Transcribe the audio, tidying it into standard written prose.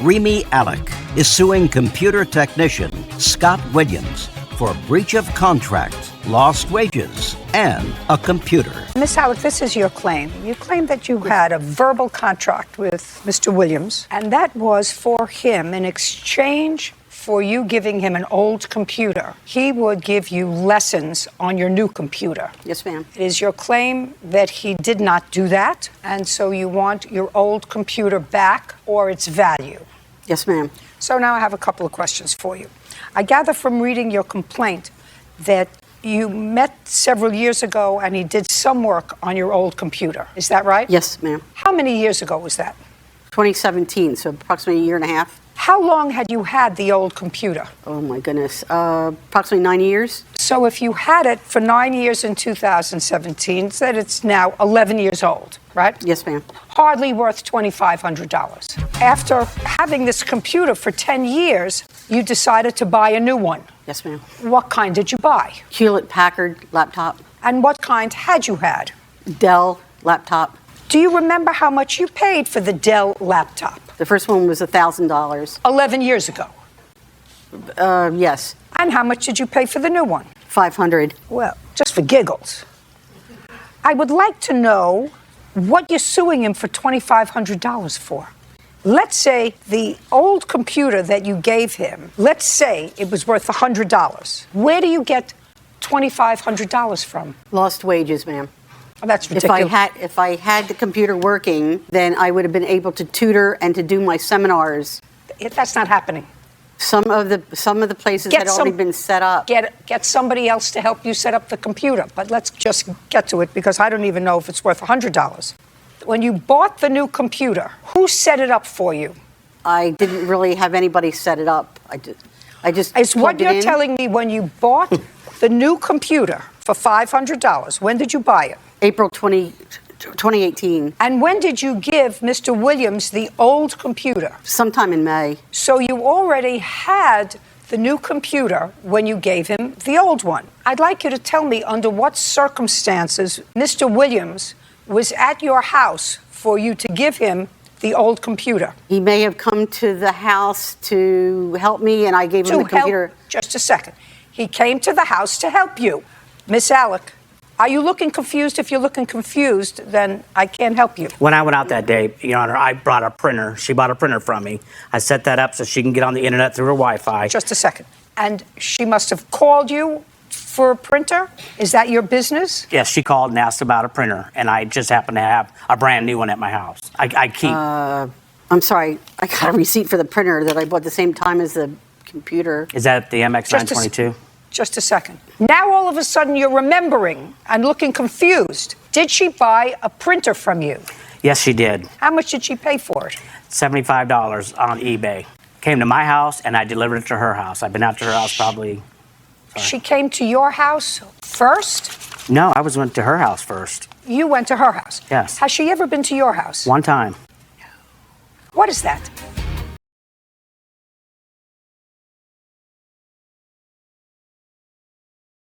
Reme is suing computer technician Scott Williams for breach of contract, lost wages, and a computer. Miss Alec, this is your claim. You claim that you had a verbal contract with Mr. Williams, and that was for him in exchange for you giving him an old computer. He would give you lessons on your new computer. Yes, ma'am. It is your claim that he did not do that, and so you want your old computer back or its value. Yes, ma'am. So now I have a couple of questions for you. I gather from reading your complaint that you met several years ago and he did some work on your old computer. Is that right? Yes, ma'am. How many years ago was that? 2017, so approximately a year and a half. How long had you had the old computer? Oh, my goodness. Approximately 9 years. So if you had it for 9 years in 2017, that it's now 11 years old, right? Yes, ma'am. Hardly worth $2,500. After having this computer for 10 years, you decided to buy a new one. Yes, ma'am. What kind did you buy? Hewlett-Packard laptop. And what kind had you had? Dell laptop. Do you remember how much you paid for the Dell laptop? The first one was $1,000. 11 years ago. Yes. And how much did you pay for the new one? $500. Well, just for giggles. I would like to know what you're suing him for $2,500 for. Let's say the old computer that you gave him, let's say it was worth $100. Where do you get $2,500 from? Lost wages, ma'am. Oh, that's ridiculous. If I had the computer working, then I would have been able to tutor and to do my seminars. That's not happening. Some of the places had already been set up. Get somebody else to help you set up the computer. But let's just get to it because I don't even know if it's worth $100. When you bought the new computer, who set it up for you? I didn't really have anybody set it up. I just Is what plugged it you're in. telling me when you bought the new computer for $500, when did you buy it? April 2018. And when did you give Mr. Williams the old computer? Sometime in May. So you already had the new computer when you gave him the old one. I'd like you to tell me under what circumstances Mr. Williams was at your house for you to give him the old computer. He may have come to the house to help me, and I gave him the computer. Just a second. He came to the house to help you. Miss Alec, are you looking confused? If you're looking confused, then I can't help you. When I went out that day, Your Honor, I brought a printer. She bought a printer from me. I set that up so she can get on the internet through her Wi-Fi. Just a second. And she must have called you for a printer? Is that your business? Yes, she called and asked about a printer, and I just happen to have a brand new one at my house. I keep. I'm sorry. I got a receipt for the printer that I bought the same time as the computer. Is that the MX922? Just a second. Now all of a sudden you're remembering and looking confused. Did she buy a printer from you? Yes, she did. How much did she pay for it? $75 on eBay. Came to my house, and I delivered it to her house. I've been out to her house probably. She came to your house first? No, I went to her house first. You went to her house? Yes. Has she ever been to your house? One time. What is that?